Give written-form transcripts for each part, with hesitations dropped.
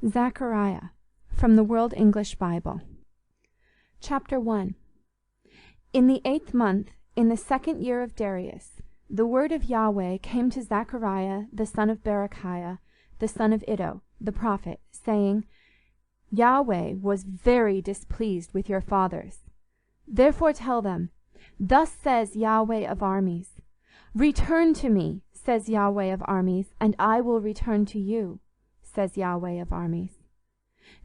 Zechariah, from the World English Bible. Chapter 1. In the 8th month, in the 2nd year of Darius, the word of Yahweh came to Zechariah the son of Berechiah, the son of Iddo, the prophet, saying, Yahweh was very displeased with your fathers. Therefore tell them, Thus says Yahweh of armies, Return to me, says Yahweh of armies, and I will return to you, says Yahweh of armies.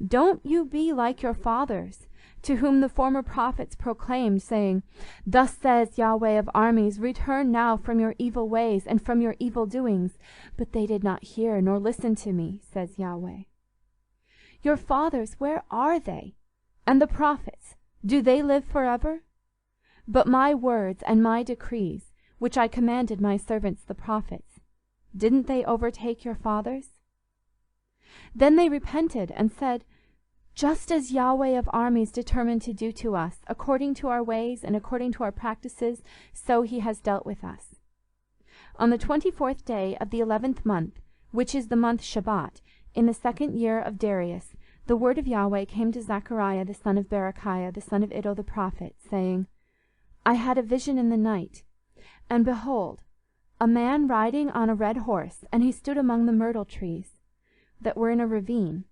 Don't you be like your fathers, to whom the former prophets proclaimed, saying, Thus says Yahweh of armies, Return now from your evil ways and from your evil doings. But they did not hear nor listen to me, says Yahweh. Your fathers, where are they? And the prophets, do they live forever? But my words and my decrees, which I commanded my servants the prophets, didn't they overtake your fathers? Then they repented and said, Just as Yahweh of armies determined to do to us, according to our ways and according to our practices, so he has dealt with us. On the 24th day of the 11th month, which is the month Shabbat, in the 2nd year of Darius, the word of Yahweh came to Zechariah the son of Berechiah, the son of Iddo the prophet, saying, I had a vision in the night, and behold, a man riding on a red horse, and he stood among the myrtle trees that were in a ravine,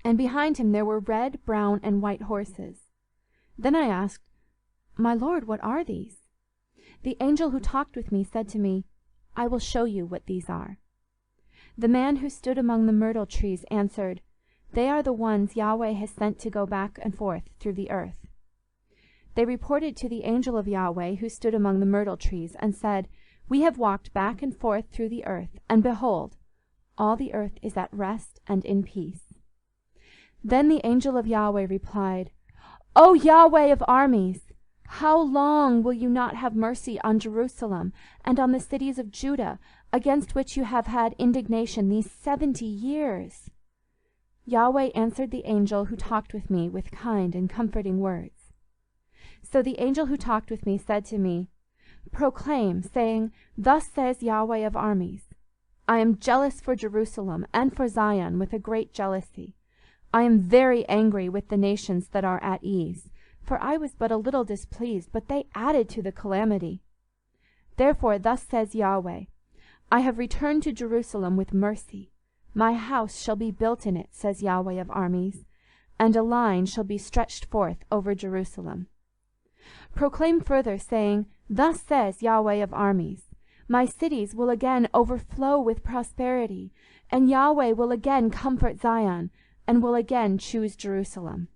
and behind him there were red, brown, and white horses. Then I asked, My Lord, what are these? The angel who talked with me said to me, I will show you what these are. The man who stood among the myrtle trees answered, They are the ones Yahweh has sent to go back and forth through the earth. They reported to the angel of Yahweh who stood among the myrtle trees, and said, We have walked back and forth through the earth, and behold, all the earth is at rest and in peace. Then the angel of Yahweh replied, O Yahweh of armies, how long will you not have mercy on Jerusalem and on the cities of Judah, against which you have had indignation these 70 years? Yahweh answered the angel who talked with me with kind and comforting words. So the angel who talked with me said to me, Proclaim, saying, Thus says Yahweh of armies, I am jealous for Jerusalem and for Zion with a great jealousy. I am very angry with the nations that are at ease, for I was but a little displeased, but they added to the calamity. Therefore thus says Yahweh, I have returned to Jerusalem with mercy. My house shall be built in it, says Yahweh of armies, and a line shall be stretched forth over Jerusalem. Proclaim further, saying, Thus says Yahweh of armies, My cities will again overflow with prosperity, and Yahweh will again comfort Zion, and will again choose Jerusalem.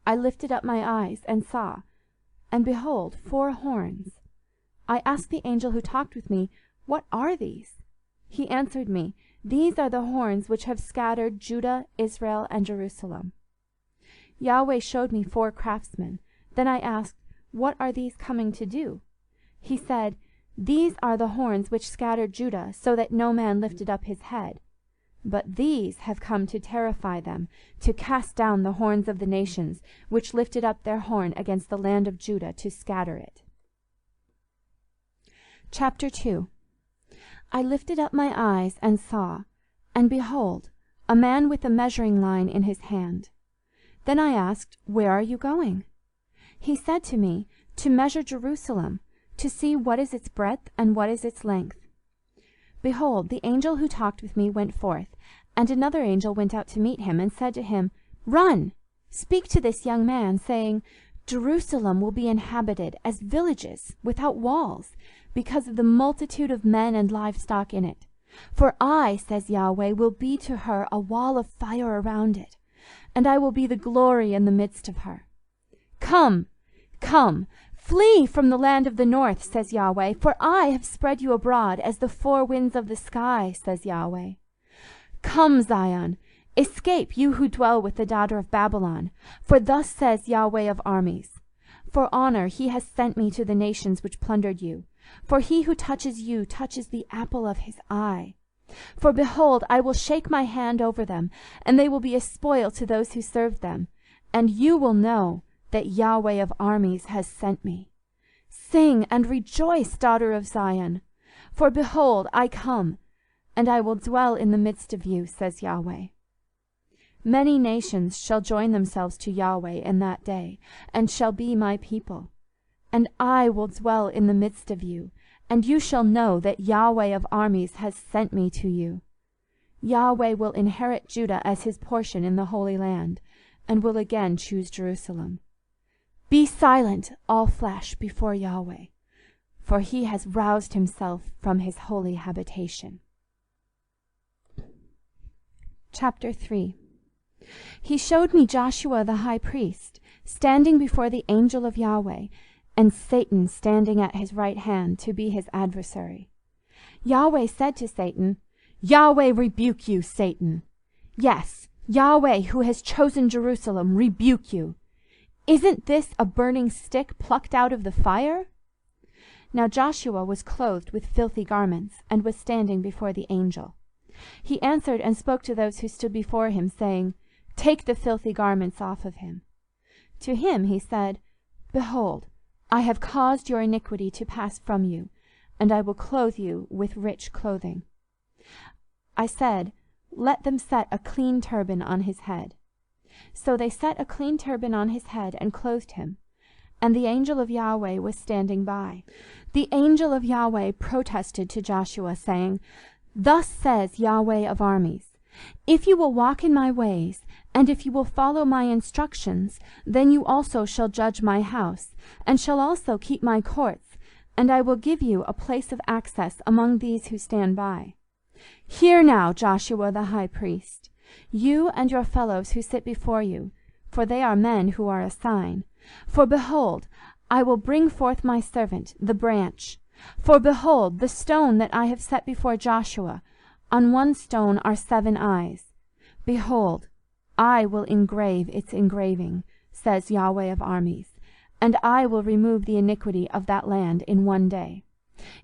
I lifted up my eyes and saw, and behold, 4 horns. I asked the angel who talked with me, What are these? He answered me, These are the horns which have scattered Judah, Israel, and Jerusalem. Yahweh showed me 4 craftsmen. Then I asked, What are these coming to do? He said, These are the horns which scattered Judah, so that no man lifted up his head. But these have come to terrify them, to cast down the horns of the nations, which lifted up their horn against the land of Judah, to scatter it. Chapter 2. I lifted up my eyes and saw, and behold, a man with a measuring line in his hand. Then I asked, Where are you going? He said to me, To measure Jerusalem, to see what is its breadth and what is its length. Behold, the angel who talked with me went forth, and another angel went out to meet him, and said to him, Run, speak to this young man, saying, Jerusalem will be inhabited as villages without walls, because of the multitude of men and livestock in it. For I, says Yahweh, will be to her a wall of fire around it, and I will be the glory in the midst of her. Come, come, flee from the land of the north, says Yahweh, for I have spread you abroad as the 4 winds of the sky, says Yahweh. Come, Zion, escape, you who dwell with the daughter of Babylon, for thus says Yahweh of armies, For honor he has sent me to the nations which plundered you, for he who touches you touches the apple of his eye. For behold, I will shake my hand over them, and they will be a spoil to those who serve them, and you will know that Yahweh of armies has sent me. Sing and rejoice, daughter of Zion, for behold, I come, and I will dwell in the midst of you, says Yahweh. Many nations shall join themselves to Yahweh in that day, and shall be my people. And I will dwell in the midst of you, and you shall know that Yahweh of armies has sent me to you. Yahweh will inherit Judah as his portion in the Holy Land, and will again choose Jerusalem. Be silent, all flesh, before Yahweh, for he has roused himself from his holy habitation. Chapter 3. He showed me Joshua the high priest, standing before the angel of Yahweh, and Satan standing at his right hand to be his adversary. Yahweh said to Satan, Yahweh rebuke you, Satan. Yes, Yahweh, who has chosen Jerusalem, rebuke you. Isn't this a burning stick plucked out of the fire? Now Joshua was clothed with filthy garments, and was standing before the angel. He answered and spoke to those who stood before him, saying, Take the filthy garments off of him. To him he said, Behold, I have caused your iniquity to pass from you, and I will clothe you with rich clothing. I said, Let them set a clean turban on his head. So they set a clean turban on his head and clothed him, and the angel of Yahweh was standing by. The angel of Yahweh protested to Joshua, saying, Thus says Yahweh of armies, If you will walk in my ways, and if you will follow my instructions, then you also shall judge my house, and shall also keep my courts, and I will give you a place of access among these who stand by. Hear now, Joshua the high priest, you and your fellows who sit before you, for they are men who are a sign. For behold, I will bring forth my servant, the branch. For behold, the stone that I have set before Joshua, on one stone are 7 eyes. Behold, I will engrave its engraving, says Yahweh of armies, and I will remove the iniquity of that land in one day.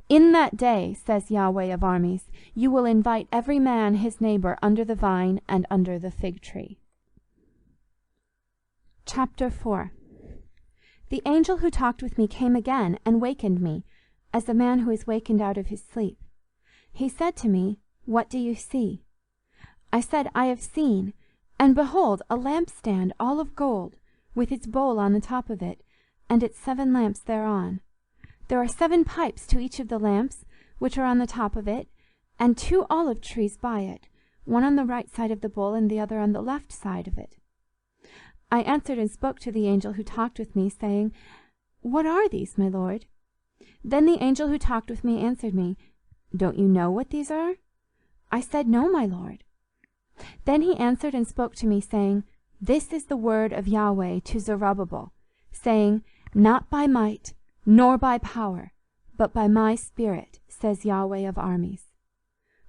In that day, says Yahweh of armies, you will invite every man his neighbor under the vine and under the fig tree. Chapter 4. The angel who talked with me came again and wakened me, as a man who is wakened out of his sleep. He said to me, What do you see? I said, I have seen, and behold, a lampstand all of gold, with its bowl on the top of it, and its 7 lamps thereon. There are 7 pipes to each of the lamps, which are on the top of it, and 2 olive trees by it, one on the right side of the bowl and the other on the left side of it. I answered and spoke to the angel who talked with me, saying, What are these, my lord? Then the angel who talked with me answered me, Don't you know what these are? I said, No, my lord. Then he answered and spoke to me, saying, This is the word of Yahweh to Zerubbabel, saying, Not by might, nor by power, but by my Spirit, says Yahweh of armies.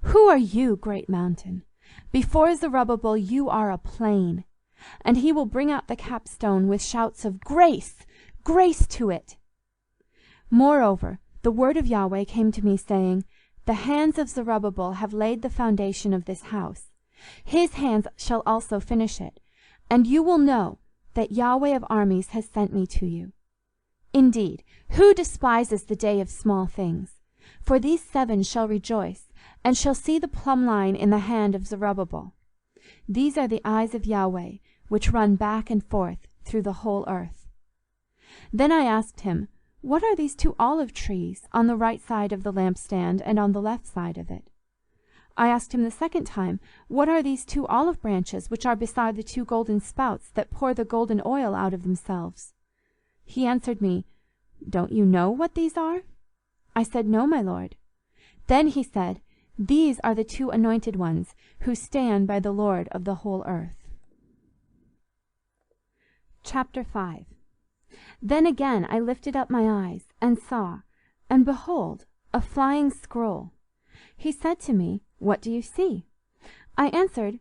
Who are you, great mountain? Before Zerubbabel you are a plain, and he will bring out the capstone with shouts of Grace, grace to it. Moreover, the word of Yahweh came to me, saying, The hands of Zerubbabel have laid the foundation of this house. His hands shall also finish it, and you will know that Yahweh of armies has sent me to you. Indeed, who despises the day of small things? For these 7 shall rejoice, and shall see the plumb line in the hand of Zerubbabel. These are the eyes of Yahweh, which run back and forth through the whole earth. Then I asked him, What are these 2 olive trees on the right side of the lampstand and on the left side of it? I asked him the second time, What are these 2 olive branches which are beside the 2 golden spouts that pour the golden oil out of themselves? He answered me, Don't you know what these are? I said, No, my lord. Then he said, These are the 2 anointed ones who stand by the Lord of the whole earth. Chapter 5. Then again I lifted up my eyes, and saw, and behold, a flying scroll. He said to me, What do you see? I answered,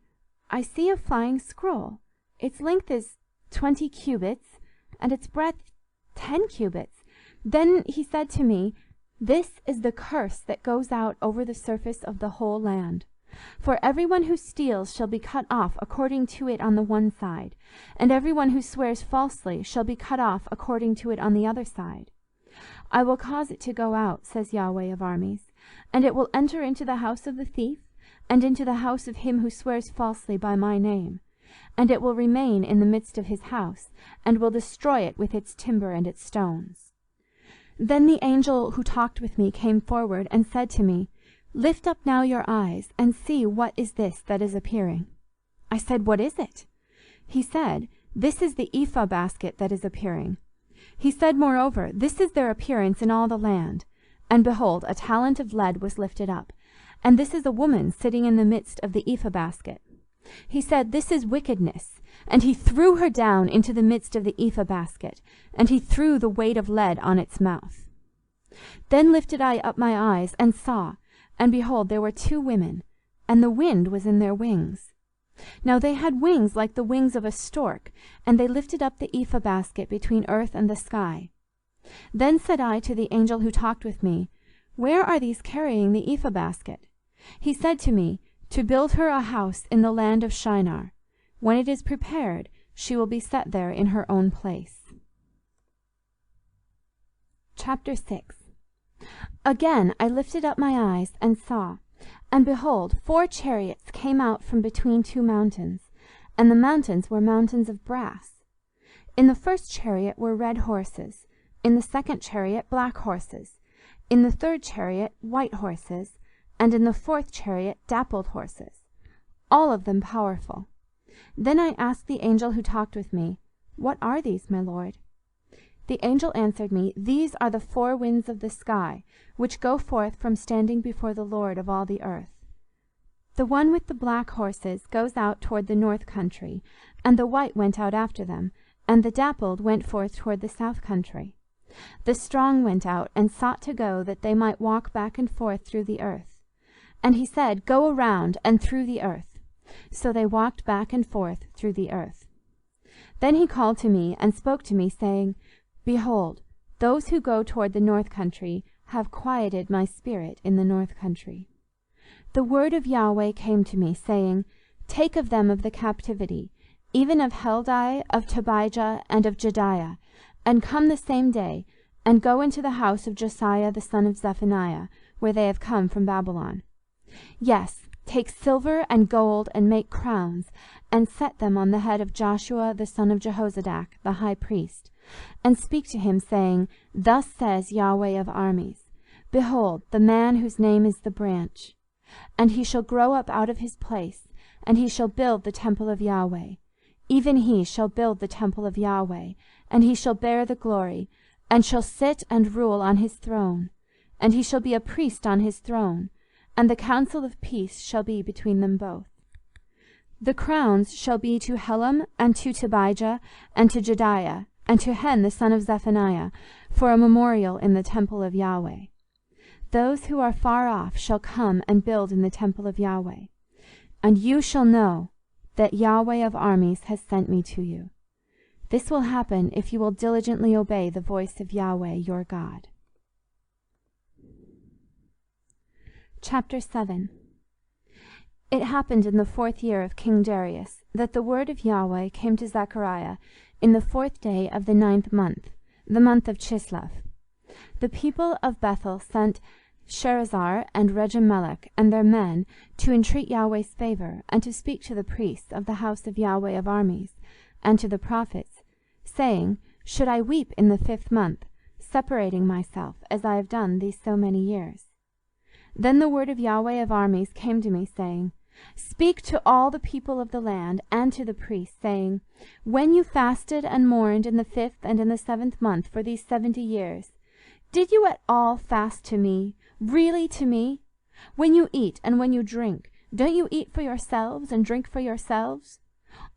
I see a flying scroll. Its length is 20 cubits, and its breadth 10 cubits. Then he said to me, This is the curse that goes out over the surface of the whole land. For everyone who steals shall be cut off according to it on the one side, and everyone who swears falsely shall be cut off according to it on the other side. I will cause it to go out, says Yahweh of armies, and it will enter into the house of the thief, and into the house of him who swears falsely by my name, and it will remain in the midst of his house, and will destroy it with its timber and its stones. Then the angel who talked with me came forward and said to me, Lift up now your eyes, and see what is this that is appearing. I said, What is it? He said, This is the ephah basket that is appearing. He said, moreover, This is their appearance in all the land. And behold, a talent of lead was lifted up, and this is a woman sitting in the midst of the ephah basket. He said, This is wickedness. And he threw her down into the midst of the ephah basket, and he threw the weight of lead on its mouth. Then lifted I up my eyes, and saw, and behold, there were 2 women, and the wind was in their wings. Now they had wings like the wings of a stork, and they lifted up the ephah basket between earth and the sky. Then said I to the angel who talked with me, Where are these carrying the ephah basket? He said to me, To build her a house in the land of Shinar. When it is prepared, she will be set there in her own place. Chapter 6. Again I lifted up my eyes and saw, and behold, 4 chariots came out from between 2 mountains, and the mountains were mountains of brass. In the first chariot were red horses, in the second chariot black horses, in the third chariot white horses, and in the fourth chariot dappled horses, all of them powerful. Then I asked the angel who talked with me, What are these, my Lord? The angel answered me, These are the 4 winds of the sky, which go forth from standing before the Lord of all the earth. The one with the black horses goes out toward the north country, and the white went out after them, and the dappled went forth toward the south country. The strong went out and sought to go, that they might walk back and forth through the earth. And he said, Go around and through the earth. So they walked back and forth through the earth. Then he called to me and spoke to me, saying, Behold, those who go toward the north country have quieted my spirit in the north country. The word of Yahweh came to me, saying, Take of them of the captivity, even of Heldai, of Tobijah, and of Jediah, and come the same day, and go into the house of Josiah the son of Zephaniah, where they have come from Babylon. Yes, take silver and gold, and make crowns, and set them on the head of Joshua the son of Jehozadak, the high priest, and speak to him, saying, Thus says Yahweh of armies, Behold, the man whose name is the branch. And he shall grow up out of his place, and he shall build the temple of Yahweh. Even he shall build the temple of Yahweh, and he shall bear the glory, and shall sit and rule on his throne. And he shall be a priest on his throne, and the counsel of peace shall be between them both. The crowns shall be to Helam, and to Tobijah, and to Jediah, and to Hen the son of Zephaniah, for a memorial in the temple of Yahweh. Those who are far off shall come and build in the temple of Yahweh. And you shall know that Yahweh of armies has sent me to you. This will happen if you will diligently obey the voice of Yahweh your God. Chapter 7. It happened in the 4th year of King Darius that the word of Yahweh came to Zechariah in the 4th day of the 9th month, the month of Chislev. The people of Bethel sent Sherazar and Regem-melech and their men to entreat Yahweh's favor, and to speak to the priests of the house of Yahweh of armies, and to the prophets, saying, Should I weep in the 5th month, separating myself, as I have done these so many years? Then the word of Yahweh of armies came to me, saying, Speak to all the people of the land, and to the priests, saying, When you fasted and mourned in the 5th and in the 7th month for these 70 years, did you at all fast to me, really to me? When you eat and when you drink, don't you eat for yourselves and drink for yourselves?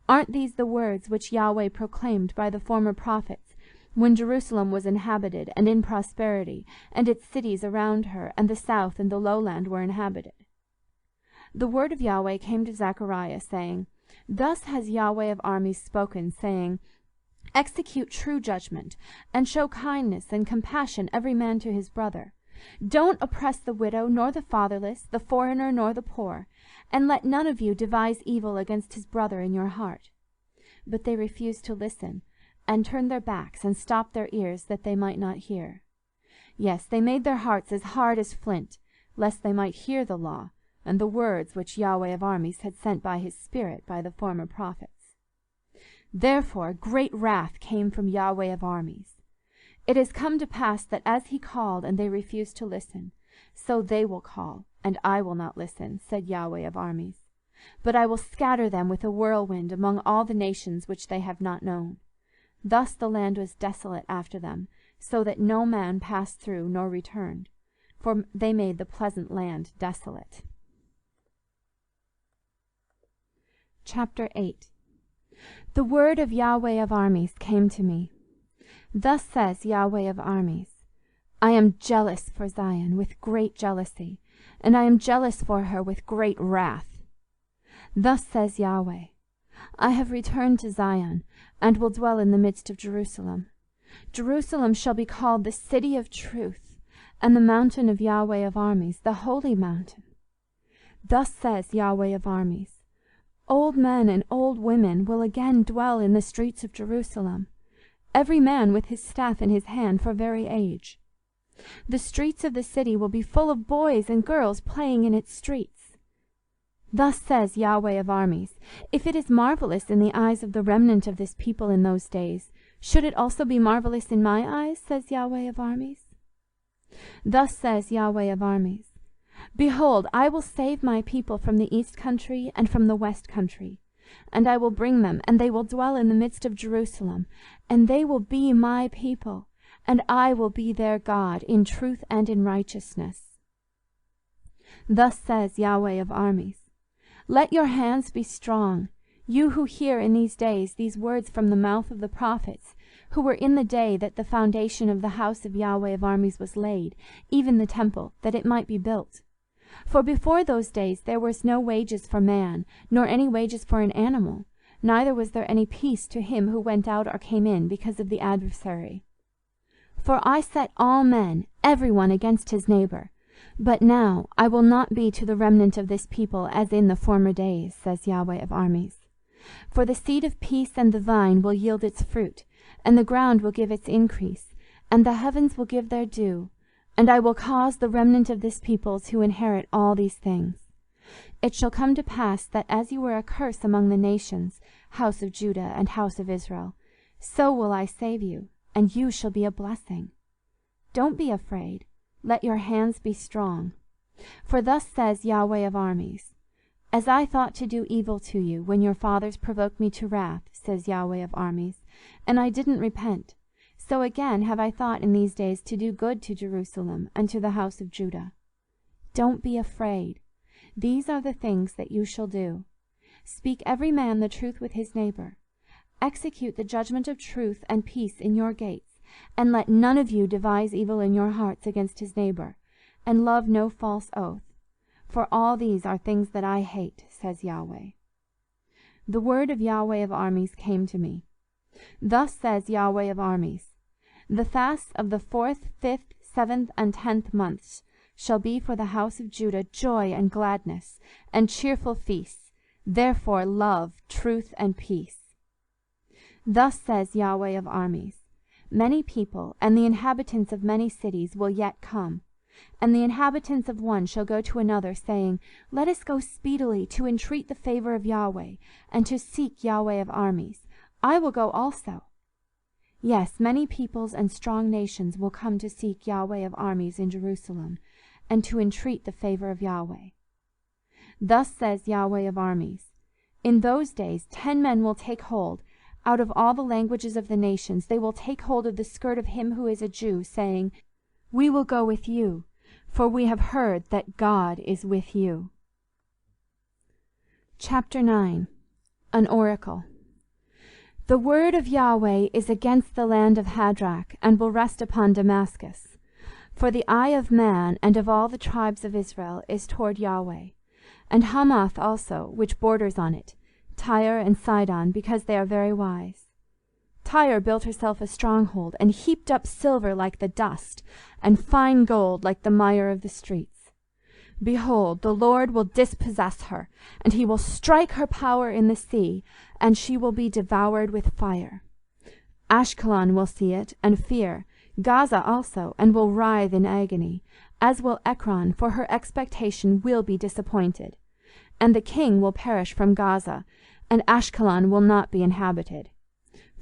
Aren't these the words which Yahweh proclaimed by the former prophets, when Jerusalem was inhabited and in prosperity, and its cities around her, and the south and the lowland were inhabited? The word of Yahweh came to Zechariah, saying, Thus has Yahweh of armies spoken, saying, Execute true judgment, and show kindness and compassion every man to his brother. Don't oppress the widow, nor the fatherless, the foreigner, nor the poor, and let none of you devise evil against his brother in your heart. But they refused to listen, and turned their backs, and stopped their ears, that they might not hear. Yes, they made their hearts as hard as flint, lest they might hear the law, and the words which Yahweh of armies had sent by his Spirit by the former prophets. Therefore great wrath came from Yahweh of armies. It has come to pass that as he called, and they refused to listen, so they will call, and I will not listen, said Yahweh of armies. But I will scatter them with a whirlwind among all the nations which they have not known. Thus the land was desolate after them, so that no man passed through nor returned, for they made the pleasant land desolate. Chapter 8. The word of Yahweh of armies came to me. Thus says Yahweh of armies, I am jealous for Zion with great jealousy, and I am jealous for her with great wrath. Thus says Yahweh, I have returned to Zion, and will dwell in the midst of Jerusalem. Jerusalem shall be called the city of truth, and the mountain of Yahweh of armies, the holy mountain. Thus says Yahweh of armies, old men and old women will again dwell in the streets of Jerusalem, every man with his staff in his hand for very age. The streets of the city will be full of boys and girls playing in its streets. Thus says Yahweh of armies, if it is marvelous in the eyes of the remnant of this people in those days, should it also be marvelous in my eyes, says Yahweh of armies? Thus says Yahweh of armies, behold, I will save my people from the east country and from the west country, and I will bring them, and they will dwell in the midst of Jerusalem, and they will be my people, and I will be their God in truth and in righteousness. Thus says Yahweh of armies, let your hands be strong, you who hear in these days these words from the mouth of the prophets, who were in the day that the foundation of the house of Yahweh of armies was laid, even the temple, that it might be built. For before those days there was no wages for man, nor any wages for an animal, neither was there any peace to him who went out or came in, because of the adversary. For I set all men, every one against his neighbor. But now I will not be to the remnant of this people as in the former days, says Yahweh of armies. For the seed of peace and the vine will yield its fruit, and the ground will give its increase, and the heavens will give their dew, and I will cause the remnant of this people to inherit all these things. It shall come to pass that as you were a curse among the nations, house of Judah and house of Israel, so will I save you, and you shall be a blessing. Don't be afraid, let your hands be strong. For thus says Yahweh of armies, as I thought to do evil to you when your fathers provoked me to wrath, says Yahweh of armies, and I didn't repent, so again have I thought in these days to do good to Jerusalem and to the house of Judah. Don't be afraid. These are the things that you shall do. Speak every man the truth with his neighbor. Execute the judgment of truth and peace in your gates, and let none of you devise evil in your hearts against his neighbor, and love no false oath. For all these are things that I hate, says Yahweh. The word of Yahweh of armies came to me. Thus says Yahweh of armies, the fasts of the 4th, 5th, 7th, and 10th months shall be for the house of Judah joy and gladness, and cheerful feasts, therefore love, truth, and peace. Thus says Yahweh of armies, many people and the inhabitants of many cities will yet come, and the inhabitants of one shall go to another, saying, let us go speedily to entreat the favor of Yahweh, and to seek Yahweh of armies. I will go also. Yes, many peoples and strong nations will come to seek Yahweh of armies in Jerusalem, and to entreat the favor of Yahweh. Thus says Yahweh of armies, in those days 10 men will take hold, out of all the languages of the nations, they will take hold of the skirt of him who is a Jew, saying, we will go with you, for we have heard that God is with you. Chapter 9. An Oracle. The word of Yahweh is against the land of Hadrach, and will rest upon Damascus. For the eye of man and of all the tribes of Israel is toward Yahweh, and Hamath also, which borders on it, Tyre and Sidon, because they are very wise. Tyre built herself a stronghold, and heaped up silver like the dust, and fine gold like the mire of the streets. Behold, the Lord will dispossess her, and he will strike her power in the sea, and she will be devoured with fire. Ashkelon will see it, and fear, Gaza also, and will writhe in agony, as will Ekron, for her expectation will be disappointed. And the king will perish from Gaza, and Ashkelon will not be inhabited.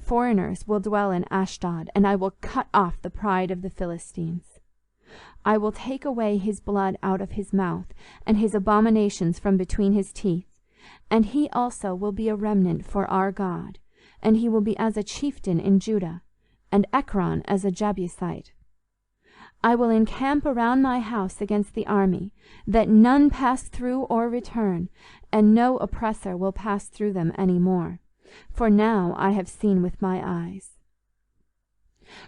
Foreigners will dwell in Ashdod, and I will cut off the pride of the Philistines. I will take away his blood out of his mouth, and his abominations from between his teeth. And he also will be a remnant for our God, and he will be as a chieftain in Judah, and Ekron as a Jebusite. I will encamp around my house against the army, that none pass through or return, and no oppressor will pass through them any more. For now I have seen with my eyes.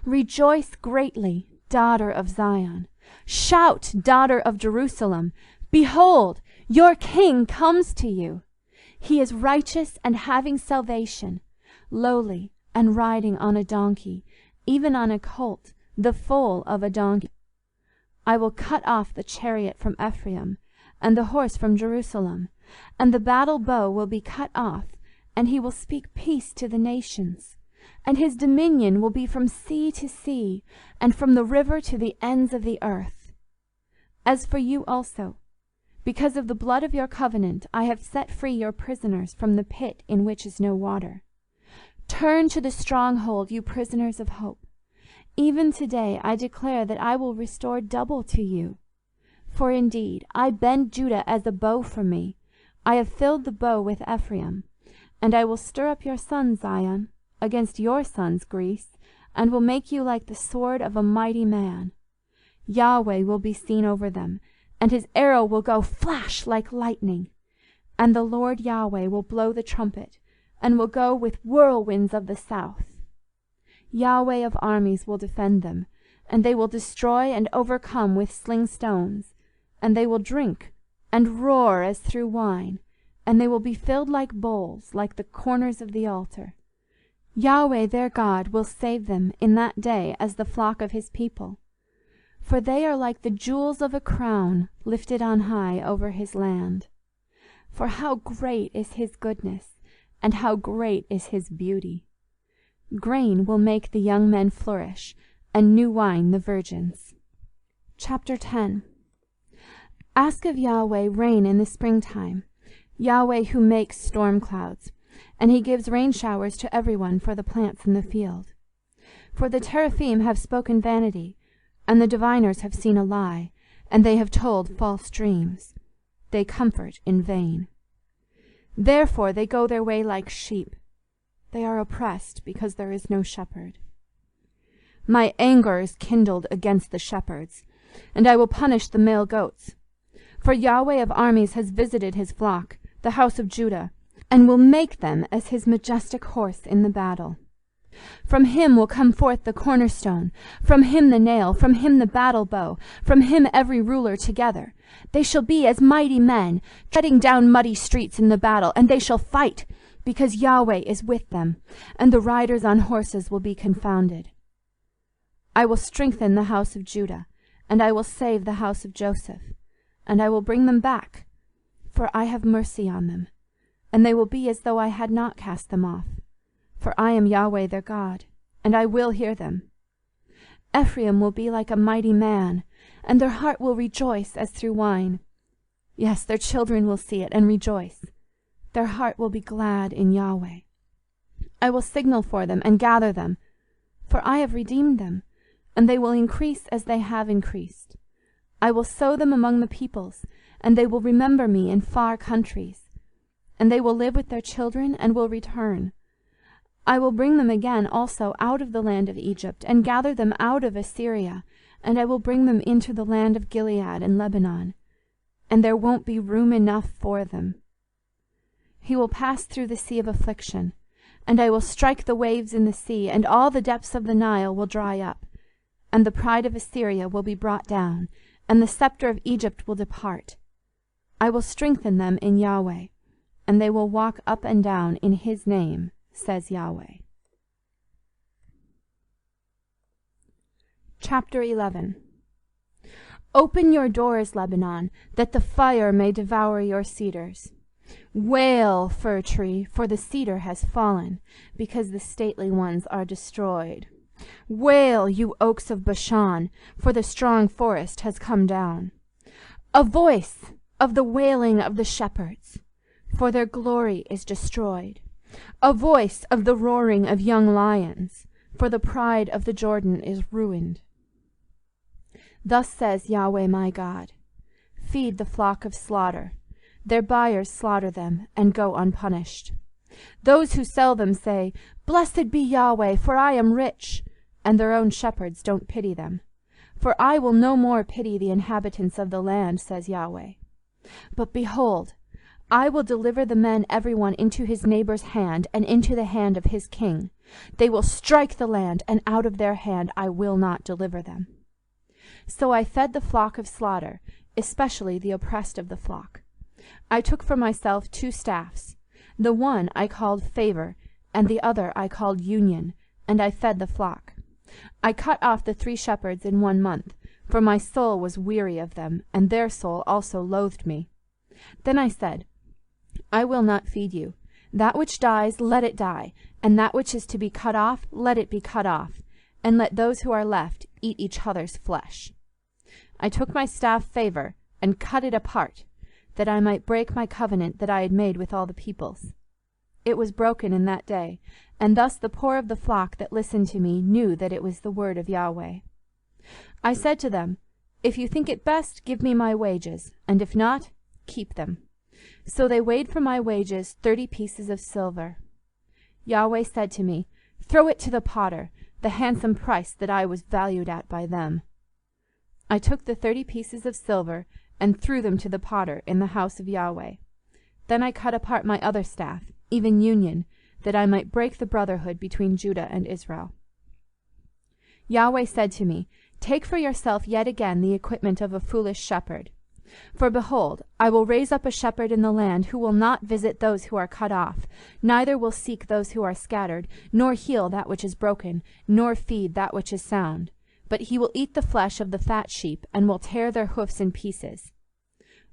Rejoice greatly, daughter of Zion. Shout, daughter of Jerusalem. Behold, your king comes to you. He is righteous and having salvation, lowly and riding on a donkey, even on a colt, the foal of a donkey. I will cut off the chariot from Ephraim, and the horse from Jerusalem, and the battle bow will be cut off, and he will speak peace to the nations. And his dominion will be from sea to sea, and from the river to the ends of the earth. As for you also, because of the blood of your covenant, I have set free your prisoners from the pit in which is no water. Turn to the stronghold, you prisoners of hope. Even today I declare that I will restore double to you. For indeed I bend Judah as a bow for me. I have filled the bow with Ephraim. And I will stir up your son, Zion, against your sons, Greece, and will make you like the sword of a mighty man. Yahweh will be seen over them, and his arrow will go flash like lightning. And the Lord Yahweh will blow the trumpet, and will go with whirlwinds of the south. Yahweh of armies will defend them, and they will destroy and overcome with sling stones, and they will drink and roar as through wine, and they will be filled like bowls, like the corners of the altar. Yahweh their God will save them in that day as the flock of his people. For they are like the jewels of a crown lifted on high over his land. For how great is his goodness, and how great is his beauty! Grain will make the young men flourish, and new wine the virgins. Chapter 10. Ask of Yahweh rain in the springtime, Yahweh who makes storm clouds, and he gives rain showers to everyone for the plants in the field. For the teraphim have spoken vanity, and the diviners have seen a lie, and they have told false dreams. They comfort in vain. Therefore they go their way like sheep. They are oppressed because there is no shepherd. My anger is kindled against the shepherds, and I will punish the male goats. For Yahweh of armies has visited his flock, the house of Judah, and will make them as his majestic horse in the battle. From him will come forth the cornerstone, from him the nail, from him the battle bow, from him every ruler together. They shall be as mighty men, treading down muddy streets in the battle, and they shall fight, because Yahweh is with them, and the riders on horses will be confounded. I will strengthen the house of Judah, and I will save the house of Joseph, and I will bring them back, for I have mercy on them, and they will be as though I had not cast them off. For I am Yahweh their God, and I will hear them. Ephraim will be like a mighty man, and their heart will rejoice as through wine. Yes, their children will see it and rejoice. Their heart will be glad in Yahweh. I will signal for them and gather them, for I have redeemed them, and they will increase as they have increased. I will sow them among the peoples, and they will remember me in far countries. And they will live with their children and will return. I will bring them again also out of the land of Egypt, and gather them out of Assyria, and I will bring them into the land of Gilead and Lebanon, and there won't be room enough for them. He will pass through the sea of affliction, and I will strike the waves in the sea, and all the depths of the Nile will dry up, and the pride of Assyria will be brought down, and the scepter of Egypt will depart. I will strengthen them in Yahweh, and they will walk up and down in his name, says Yahweh. Chapter 11. Open your doors, Lebanon, that the fire may devour your cedars. Wail, fir tree, for the cedar has fallen, because the stately ones are destroyed. Wail, you oaks of Bashan, for the strong forest has come down. A voice of the wailing of the shepherds, for their glory is destroyed. a voice of the roaring of young lions, for the pride of the Jordan is ruined. Thus says Yahweh my God, feed the flock of slaughter. Their buyers slaughter them and go unpunished. Those who sell them say, Blessed be Yahweh, for I am rich, and their own shepherds don't pity them. For I will no more pity the inhabitants of the land, says Yahweh. But behold, I will deliver the men every one into his neighbor's hand, and into the hand of his king. They will strike the land, and out of their hand I will not deliver them. So I fed the flock of slaughter, especially the oppressed of the flock. I took for myself 2 staffs. The one I called Favor, and the other I called Union, and I fed the flock. I cut off the 3 shepherds in 1 month, for my soul was weary of them, and their soul also loathed me. Then I said, I will not feed you. That which dies, let it die, and that which is to be cut off, let it be cut off, and let those who are left eat each other's flesh. I took my staff Favor, and cut it apart, that I might break my covenant that I had made with all the peoples. It was broken in that day, and thus the poor of the flock that listened to me knew that it was the word of Yahweh. I said to them, If you think it best, give me my wages, and if not, keep them. So they weighed for my wages 30 pieces of silver. Yahweh said to me, Throw it to the potter, the handsome price that I was valued at by them. I took the 30 pieces of silver and threw them to the potter in the house of Yahweh. Then I cut apart my other staff, even Union, that I might break the brotherhood between Judah and Israel. Yahweh said to me, Take for yourself yet again the equipment of a foolish shepherd. For behold, I will raise up a shepherd in the land who will not visit those who are cut off, neither will seek those who are scattered, nor heal that which is broken, nor feed that which is sound. But he will eat the flesh of the fat sheep, and will tear their hoofs in pieces.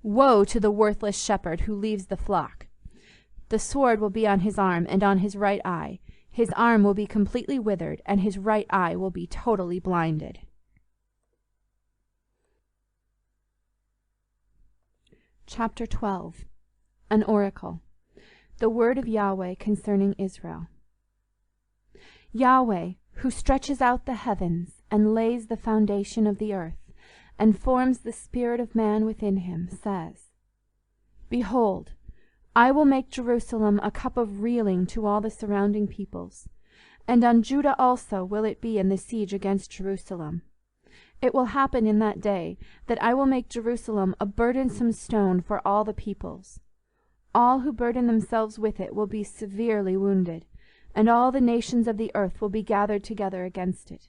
Woe to the worthless shepherd who leaves the flock! The sword will be on his arm and on his right eye. His arm will be completely withered, and his right eye will be totally blinded. Chapter 12. An Oracle. The word of Yahweh concerning Israel. Yahweh, who stretches out the heavens, and lays the foundation of the earth, and forms the spirit of man within him, says, Behold, I will make Jerusalem a cup of reeling to all the surrounding peoples, and on Judah also will it be in the siege against Jerusalem. It will happen in that day that I will make Jerusalem a burdensome stone for all the peoples. All who burden themselves with it will be severely wounded, and all the nations of the earth will be gathered together against it.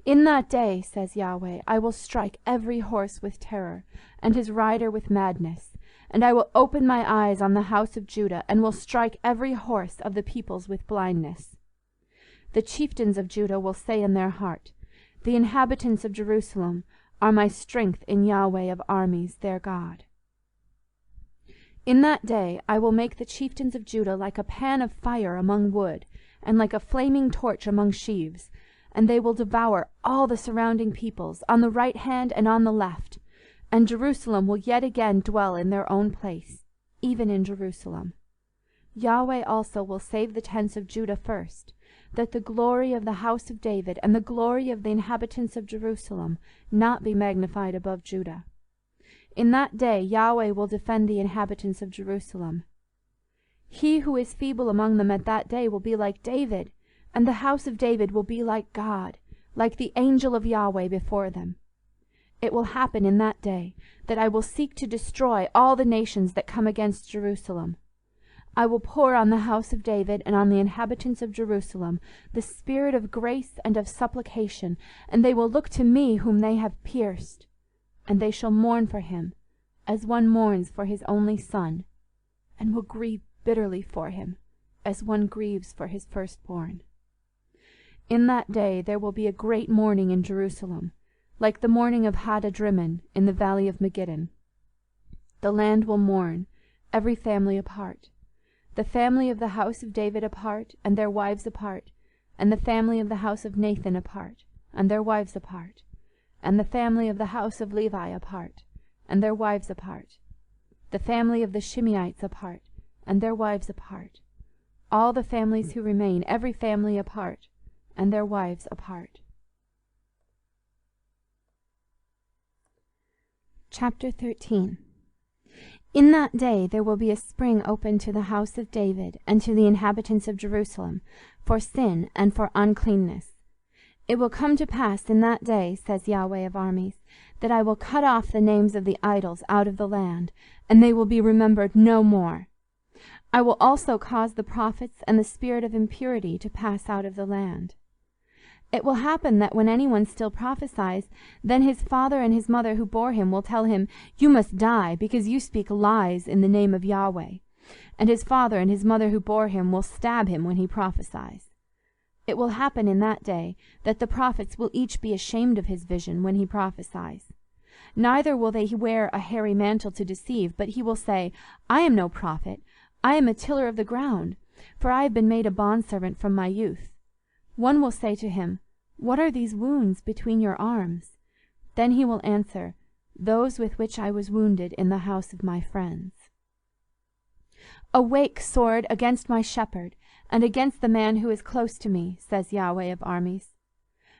In that day, says Yahweh, I will strike every horse with terror, and his rider with madness, and I will open my eyes on the house of Judah, and will strike every horse of the peoples with blindness. The chieftains of Judah will say in their heart, The inhabitants of Jerusalem are my strength in Yahweh of armies, their God. In that day I will make the chieftains of Judah like a pan of fire among wood, and like a flaming torch among sheaves, and they will devour all the surrounding peoples, on the right hand and on the left, and Jerusalem will yet again dwell in their own place, even in Jerusalem. Yahweh also will save the tents of Judah first, that the glory of the house of David and the glory of the inhabitants of Jerusalem not be magnified above Judah. In that day Yahweh will defend the inhabitants of Jerusalem. He who is feeble among them at that day will be like David, and the house of David will be like God, like the angel of Yahweh before them. It will happen in that day that I will seek to destroy all the nations that come against Jerusalem. I will pour on the house of David and on the inhabitants of Jerusalem the spirit of grace and of supplication, and they will look to me whom they have pierced, and they shall mourn for him, as one mourns for his only son, and will grieve bitterly for him, as one grieves for his firstborn. In that day there will be a great mourning in Jerusalem, like the mourning of Hadadrimmon in the valley of Megiddon. The land will mourn, every family apart, the family of the house of David apart, and their wives apart, and the family of the house of Nathan apart, and their wives apart, and the family of the house of Levi apart, and their wives apart, the family of the Shimeites apart, and their wives apart, all the families who remain, every family apart, and their wives apart. Chapter 13. In that day there will be a spring opened to the house of David and to the inhabitants of Jerusalem, for sin and for uncleanness. It will come to pass in that day, says Yahweh of armies, that I will cut off the names of the idols out of the land, and they will be remembered no more. I will also cause the prophets and the spirit of impurity to pass out of the land. It will happen that when anyone still prophesies, then his father and his mother who bore him will tell him, "You must die, because you speak lies in the name of Yahweh." And his father and his mother who bore him will stab him when he prophesies. It will happen in that day that the prophets will each be ashamed of his vision when he prophesies. Neither will they wear a hairy mantle to deceive, but he will say, "I am no prophet, I am a tiller of the ground, for I have been made a bondservant from my youth." One will say to him, "What are these wounds between your arms?" Then he will answer, "Those with which I was wounded in the house of my friends." Awake, sword, against my shepherd, and against the man who is close to me, says Yahweh of armies.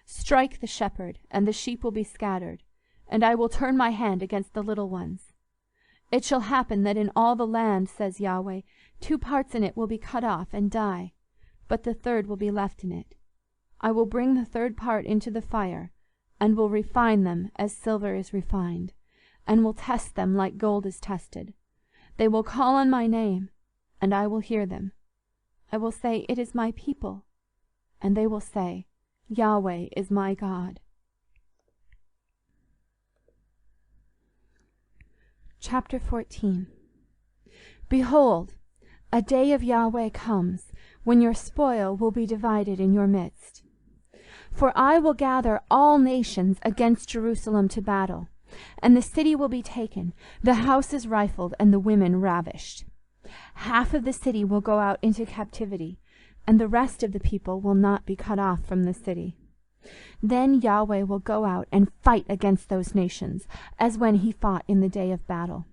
Strike the shepherd, and the sheep will be scattered, and I will turn my hand against the little ones. It shall happen that in all the land, says Yahweh, 2 parts in it will be cut off and die, but the third will be left in it. I will bring the third part into the fire, and will refine them as silver is refined, and will test them like gold is tested. They will call on my name, and I will hear them. I will say, "It is my people," and they will say, "Yahweh is my God." Chapter 14. Behold, a day of Yahweh comes, when your spoil will be divided in your midst. For I will gather all nations against Jerusalem to battle, and the city will be taken, the houses rifled, and the women ravished. Half of the city will go out into captivity, and the rest of the people will not be cut off from the city. Then Yahweh will go out and fight against those nations, as when he fought in the day of battle.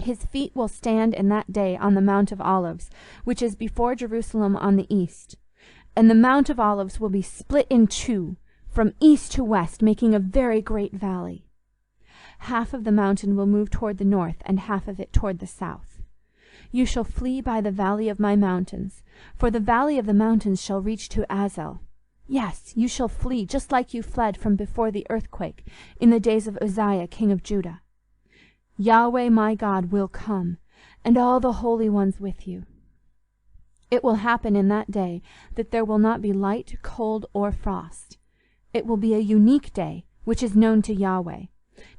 His feet will stand in that day on the Mount of Olives, which is before Jerusalem on the east. And the Mount of Olives will be split in 2, from east to west, making a very great valley. Half of the mountain will move toward the north, and half of it toward the south. You shall flee by the valley of my mountains, for the valley of the mountains shall reach to Azel. Yes, you shall flee, just like you fled from before the earthquake in the days of Uzziah king of Judah. Yahweh my God will come, and all the holy ones with you. It will happen in that day that there will not be light, cold, or frost. It will be a unique day, which is known to Yahweh,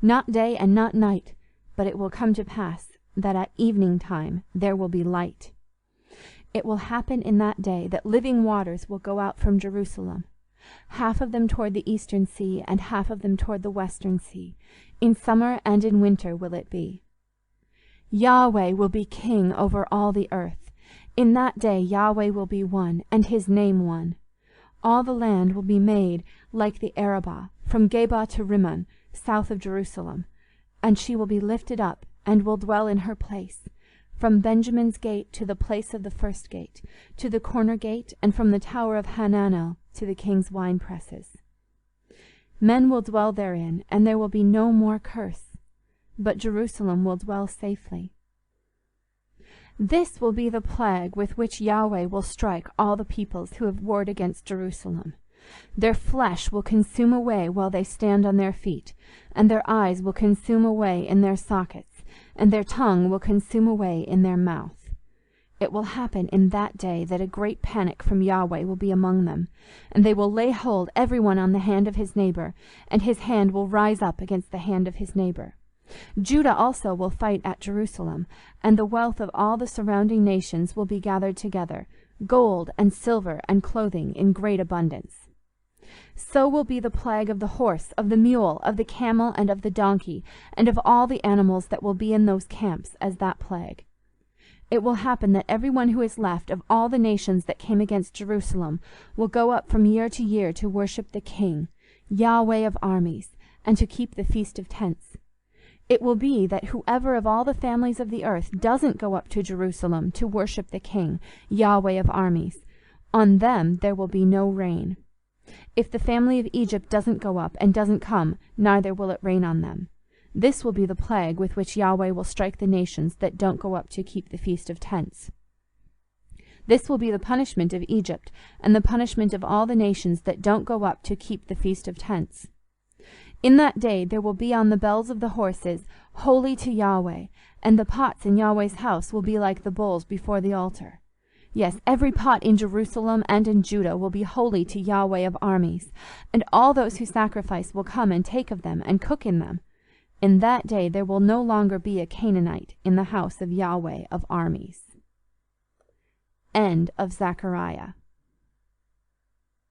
not day and not night, but it will come to pass that at evening time there will be light. It will happen in that day that living waters will go out from Jerusalem, half of them toward the eastern sea, and half of them toward the western sea. In summer and in winter will it be. Yahweh will be king over all the earth. In that day Yahweh will be one, and his name one. All the land will be made like the Arabah, from Geba to Rimmon, south of Jerusalem, and she will be lifted up, and will dwell in her place, from Benjamin's gate to the place of the first gate, to the corner gate, and from the tower of Hananel to the king's winepresses. Men will dwell therein, and there will be no more curse, but Jerusalem will dwell safely. This will be the plague with which Yahweh will strike all the peoples who have warred against Jerusalem. Their flesh will consume away while they stand on their feet, and their eyes will consume away in their sockets, and their tongue will consume away in their mouth. It will happen in that day that a great panic from Yahweh will be among them, and they will lay hold every one on the hand of his neighbor, and his hand will rise up against the hand of his neighbor. Judah also will fight at Jerusalem, and the wealth of all the surrounding nations will be gathered together, gold and silver and clothing in great abundance. So will be the plague of the horse, of the mule, of the camel, and of the donkey, and of all the animals that will be in those camps as that plague. It will happen that every one who is left of all the nations that came against Jerusalem will go up from year to year to worship the King, Yahweh of armies, and to keep the Feast of Tents. It will be that whoever of all the families of the earth doesn't go up to Jerusalem to worship the King, Yahweh of armies, on them there will be no rain. If the family of Egypt doesn't go up and doesn't come, neither will it rain on them. This will be the plague with which Yahweh will strike the nations that don't go up to keep the Feast of Tents. This will be the punishment of Egypt, and the punishment of all the nations that don't go up to keep the Feast of Tents. In that day there will be on the bells of the horses, Holy to Yahweh, and the pots in Yahweh's house will be like the bowls before the altar. Yes, every pot in Jerusalem and in Judah will be holy to Yahweh of armies, and all those who sacrifice will come and take of them and cook in them. In that day there will no longer be a Canaanite in the house of Yahweh of armies. End of Zechariah.